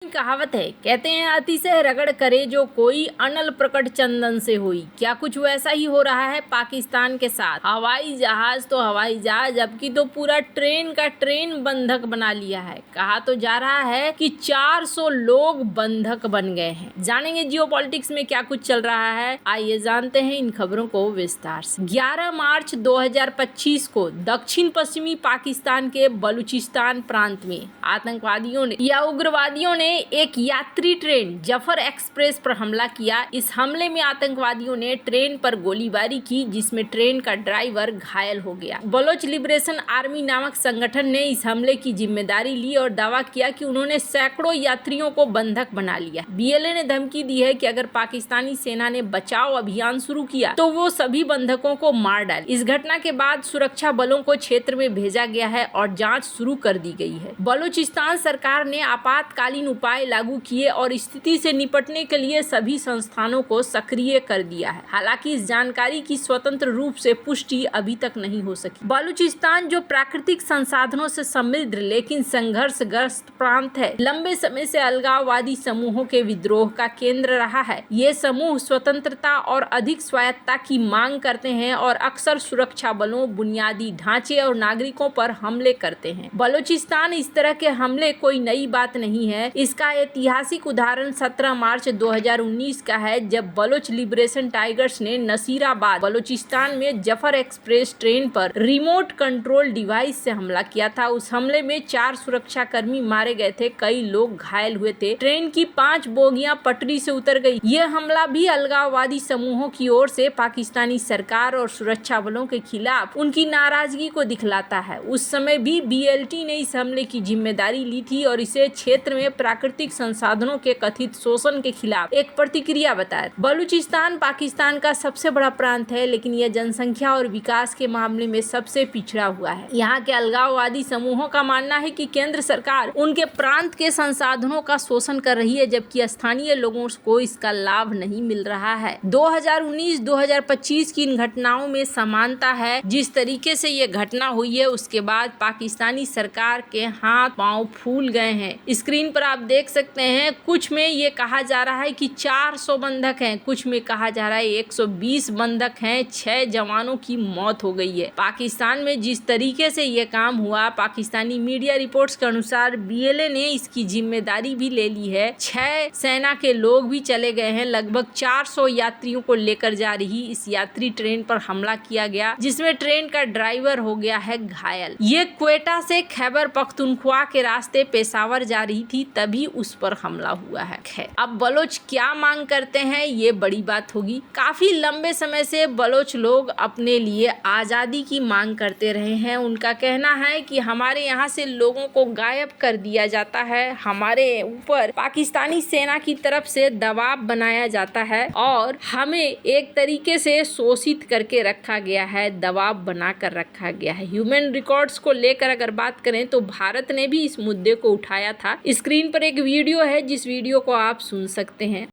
कहावत है, कहते हैं अतिशय रगड़ करे जो कोई अनल प्रकट चंदन से होई। क्या कुछ वैसा ही हो रहा है पाकिस्तान के साथ। हवाई जहाज तो हवाई जहाज, जबकि तो पूरा ट्रेन का ट्रेन बंधक बना लिया है। कहा तो जा रहा है कि 400 लोग बंधक बन गए हैं। जानेंगे जियोपॉलिटिक्स में क्या कुछ चल रहा है, आइए जानते हैं इन खबरों को विस्तार से। 11 मार्च 2025 को दक्षिण पश्चिमी पाकिस्तान के बलूचिस्तान प्रांत में आतंकवादियों ने या उग्रवादियों ने एक यात्री ट्रेन जफर एक्सप्रेस पर हमला किया। इस हमले में आतंकवादियों ने ट्रेन पर गोलीबारी की, जिसमें ट्रेन का ड्राइवर घायल हो गया। बलोच लिबरेशन आर्मी नामक संगठन ने इस हमले की जिम्मेदारी ली और दावा किया कि उन्होंने सैकड़ों यात्रियों को बंधक बना लिया। बीएलए ने धमकी दी है कि अगर पाकिस्तानी सेना ने बचाव अभियान शुरू किया तो वो सभी बंधकों को मार डाले। इस घटना के बाद सुरक्षा बलों को क्षेत्र में भेजा गया है और जाँच शुरू कर दी गई है। बलूचिस्तान सरकार ने आपातकालीन उपाय लागू किए और स्थिति से निपटने के लिए सभी संस्थानों को सक्रिय कर दिया है। हालांकि इस जानकारी की स्वतंत्र रूप से पुष्टि अभी तक नहीं हो सकी। बलूचिस्तान जो प्राकृतिक संसाधनों से समृद्ध लेकिन संघर्षग्रस्त प्रांत है, लंबे समय से अलगाववादी समूहों के विद्रोह का केंद्र रहा है। ये समूह स्वतंत्रता और अधिक स्वायत्तता की मांग करते हैं और अक्सर सुरक्षा बलों, बुनियादी ढांचे और नागरिकों पर हमले करते हैं। बलूचिस्तान इस तरह के हमले कोई नई बात नहीं है। इसका ऐतिहासिक उदाहरण 17 मार्च 2019 का है, जब बलोच लिबरेशन टाइगर्स ने नसीराबाद बलूचिस्तान में जफर एक्सप्रेस ट्रेन पर रिमोट कंट्रोल डिवाइस से हमला किया था। उस हमले में 4 सुरक्षाकर्मी मारे गए थे, कई लोग घायल हुए थे। ट्रेन की 5 बोगियां पटरी से उतर गई। यह हमला भी अलगाववादी समूहों की ओर से पाकिस्तानी सरकार और सुरक्षा बलों के खिलाफ उनकी नाराजगी को दिखलाता है। उस समय भी बीएलटी ने इस हमले की जिम्मेदारी ली थी और इसे क्षेत्र में प्राकृतिक संसाधनों के कथित शोषण के खिलाफ एक प्रतिक्रिया बताया। बलूचिस्तान पाकिस्तान का सबसे बड़ा प्रांत है, लेकिन यह जनसंख्या और विकास के मामले में सबसे पिछड़ा हुआ है। यहाँ के अलगाववादी समूहों का मानना है कि केंद्र सरकार उनके प्रांत के संसाधनों का शोषण कर रही है, जबकि स्थानीय लोगों को इसका लाभ नहीं मिल रहा है। 2019-2025 की इन घटनाओं में समानता है। जिस तरीके से ये घटना हुई है, उसके बाद पाकिस्तानी सरकार के हाथ पांव फूल गए हैं। स्क्रीन पर आप देख सकते हैं, कुछ में ये कहा जा रहा है कि 400 बंधक हैं, कुछ में कहा जा रहा है 120 बंधक हैं, 6 जवानों की मौत हो गई है। पाकिस्तान में जिस तरीके से ये काम हुआ, पाकिस्तानी मीडिया रिपोर्ट्स के अनुसार बीएलए ने इसकी जिम्मेदारी भी ले ली है। 6 सेना के लोग भी चले गए हैं। लगभग 400 यात्रियों को लेकर जा रही इस यात्री ट्रेन पर हमला किया गया, जिसमें ट्रेन का ड्राइवर हो गया है घायल। ये क्वेटा से खैबर पख्तूनख्वा के रास्ते पेशावर जा रही थी, तभी उस पर हमला हुआ है। अब बलोच क्या मांग करते हैं, ये बड़ी बात होगी। काफी लंबे समय से बलोच लोग अपने लिए आजादी की मांग करते रहे हैं। उनका कहना है कि हमारे यहाँ से लोगों को गायब कर दिया जाता है, हमारे ऊपर पाकिस्तानी सेना की तरफ से दबाव बनाया जाता है और हमें एक तरीके से शोषित करके रखा गया है, दबाव बना कर रखा गया है। ह्यूमन रिकॉर्ड्स को लेकर अगर बात करें तो भारत ने भी इस मुद्दे को उठाया था। स्क्रीन पर एक वीडियो है, जिस वीडियो को आप सुन सकते हैं।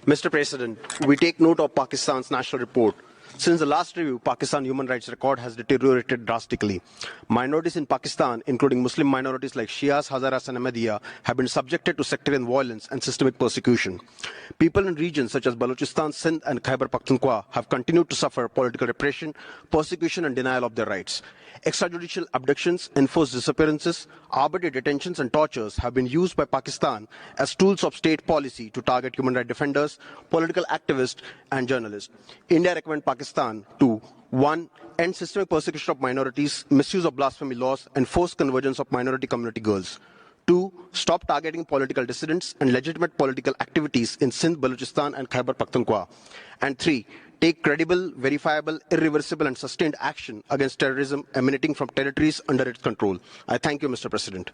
Mr. President, we take note of Pakistan's national report. Since the last review, Pakistan's human rights record has deteriorated drastically. Minorities in Pakistan, including Muslim minorities like Shias, Hazaras and Ahmadiyya, have been subjected to sectarian violence and systemic persecution. People in regions such as Balochistan, Sindh and Khyber Pakhtunkhwa have continued to suffer political repression, persecution and denial of their rights. Extrajudicial abductions, enforced disappearances, arbitrary detentions and tortures have been used by Pakistan as tools of state policy to target human rights defenders, political activists and journalists. India recommends Pakistan to 1. End systemic persecution of minorities, misuse of blasphemy laws and forced convergence of minority community girls. 2. Stop targeting political dissidents and legitimate political activities in Sindh, Balochistan and Khyber Pakhtunkhwa. And 3. Take credible, verifiable, irreversible and sustained action against terrorism emanating from territories under its control. I thank you, Mr. President.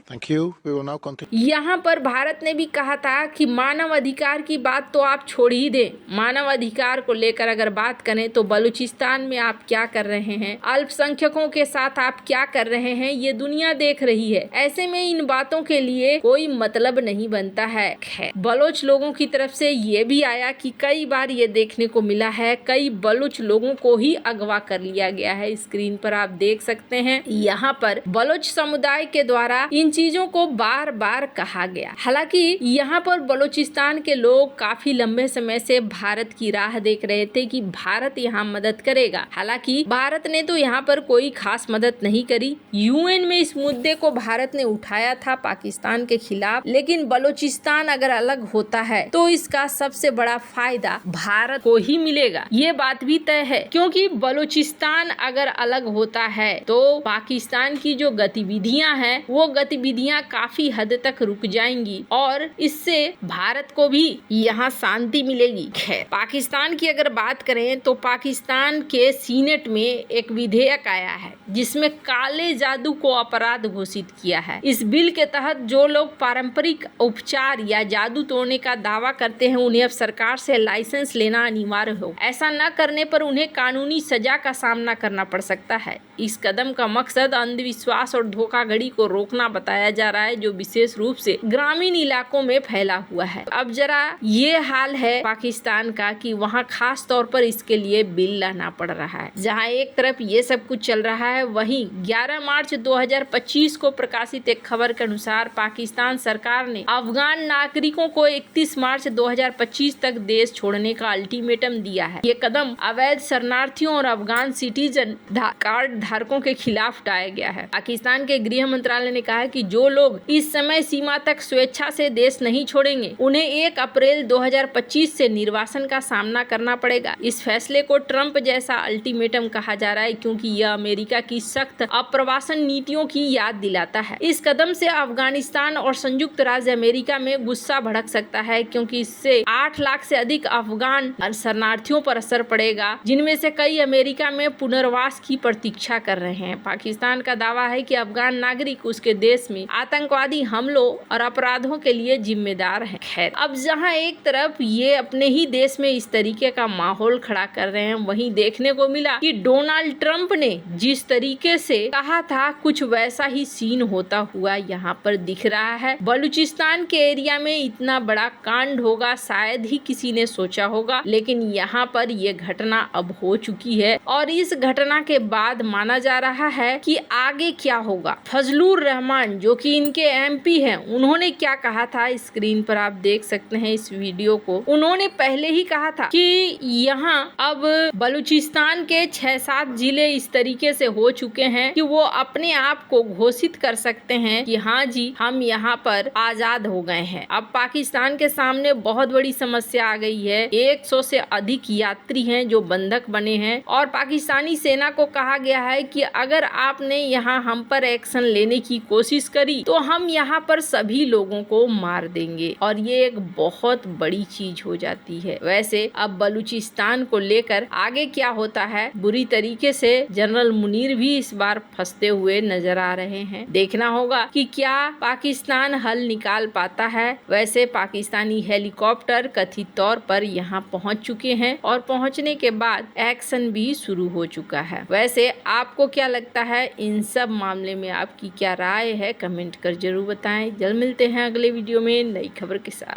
Thank you. We will now continue. यहाँ पर भारत ने भी कहा था कि मानव अधिकार की बात तो आप छोड़ ही दें। मानव अधिकार को लेकर अगर बात करें तो बलूचिस्तान में आप क्या कर रहे हैं, अल्पसंख्यकों के साथ आप क्या कर रहे हैं, ये दुनिया देख रही है। ऐसे में इन बातों के लिए कोई मतलब नहीं बनता है। बलोच लोगों की तरफ से ये भी आया कि कई बार ये देखने को मिला है, कई बलूच लोगों को ही अगवा कर लिया गया है। स्क्रीन पर आप देख सकते हैं, यहाँ पर बलोच समुदाय के द्वारा इन चीजों को बार बार कहा गया। हालांकि यहाँ पर बलूचिस्तान के लोग काफी लंबे समय से भारत की राह देख रहे थे कि भारत यहाँ मदद करेगा। हालांकि भारत ने तो यहाँ पर कोई खास मदद नहीं करी। यूएन में इस मुद्दे को भारत ने उठाया था पाकिस्तान के खिलाफ, लेकिन बलूचिस्तान अगर अलग होता है तो इसका सबसे बड़ा फायदा भारत को ही मिलेगा, ये बात भी तय है। क्योंकि बलूचिस्तान अगर अलग होता है तो पाकिस्तान की जो गतिविधियां हैं वो गतिविधियां काफी हद तक रुक जाएंगी और इससे भारत को भी यहाँ शांति मिलेगी। खैर, पाकिस्तान की अगर बात करें तो पाकिस्तान के सीनेट में एक विधेयक आया है जिसमें काले जादू को अपराध घोषित किया है। इस बिल के तहत जो लोग पारंपरिक उपचार या जादू तोड़ने का दावा करते हैं उन्हें अब सरकार से लाइसेंस लेना अनिवार्य हो। ऐसा न करने पर उन्हें कानूनी सजा का सामना करना पड़ सकता है। इस कदम का मकसद अंधविश्वास और धोखाधड़ी को रोकना बताया जा रहा है जो विशेष रूप से ग्रामीण इलाकों में फैला हुआ है। अब जरा ये हाल है पाकिस्तान का कि वहाँ खास तौर पर इसके लिए बिल लाना पड़ रहा है। जहाँ एक तरफ ये सब कुछ चल रहा है, वहीं 11 मार्च 2025 को प्रकाशित एक खबर के अनुसार पाकिस्तान सरकार ने अफगान नागरिकों को 31 मार्च 2025 तक देश छोड़ने का अल्टीमेटम दिया है। ये कदम अवैध शरणार्थियों और अफगान सिटीजन कार्ड धारकों के खिलाफ उठाया गया है। पाकिस्तान के गृह मंत्रालय ने कहा है कि जो लोग इस समय सीमा तक स्वेच्छा से देश नहीं छोड़ेंगे उन्हें 1 अप्रैल 2025 से निर्वासन का सामना करना पड़ेगा। इस फैसले को ट्रंप जैसा अल्टीमेटम कहा जा रहा है क्योंकि यह अमेरिका की सख्त अप्रवासन नीतियों की याद दिलाता है। इस कदम से अफगानिस्तान और संयुक्त राज्य अमेरिका में गुस्सा भड़क सकता है क्योंकि इससे 8 लाख से अधिक अफगान शरणार्थियों पर असर पड़ेगा, जिनमें से कई अमेरिका में पुनर्वास की प्रतीक्षा कर रहे हैं। पाकिस्तान का दावा है कि अफगान नागरिक उसके देश में आतंकवादी हमलों और अपराधों के लिए जिम्मेदार हैं। खैर, अब जहां एक तरफ ये अपने ही देश में इस तरीके का माहौल खड़ा कर रहे हैं, वहीं देखने को मिला कि डोनाल्ड ट्रंप ने जिस तरीके से कहा था कुछ वैसा ही सीन होता हुआ यहाँ पर दिख रहा है। बलूचिस्तान के एरिया में इतना बड़ा कांड होगा शायद ही किसी ने सोचा होगा, लेकिन यहाँ पर ये घटना अब हो चुकी है और इस घटना के बाद माना जा रहा है कि आगे क्या होगा। फजलुर रहमान जो कि इनके एमपी हैं, उन्होंने क्या कहा था स्क्रीन पर आप देख सकते हैं इस वीडियो को। उन्होंने पहले ही कहा था कि यहाँ अब बलूचिस्तान के 6-7 जिले इस तरीके से हो चुके हैं कि वो अपने आप को घोषित कर सकते हैं कि हाँ जी हम यहाँ पर आजाद हो गए हैं। अब पाकिस्तान के सामने बहुत बड़ी समस्या आ गई है। 100 से अधिक यात्री हैं जो बंधक बने हैं और पाकिस्तानी सेना को कहा गया है कि अगर आपने यहाँ हम पर एक्शन लेने की कोशिश करी तो हम यहाँ पर सभी लोगों को मार देंगे और ये एक बहुत बड़ी चीज हो जाती है। वैसे अब बलूचिस्तान को लेकर आगे क्या होता है, बुरी तरीके से जनरल मुनीर भी इस बार फंसते हुए नजर आ रहे हैं। देखना होगा कि क्या पाकिस्तान हल निकाल पाता है। वैसे पाकिस्तानी हेलीकॉप्टर कथित तौर पर यहाँ पहुँच चुके हैं और पहुँचने के बाद एक्शन भी शुरू हो चुका है। वैसे आपको क्या लगता है इन सब मामले में, आपकी क्या राय है, कमेंट कर जरूर बताएं। जल्द मिलते हैं अगले वीडियो में नई खबर के साथ।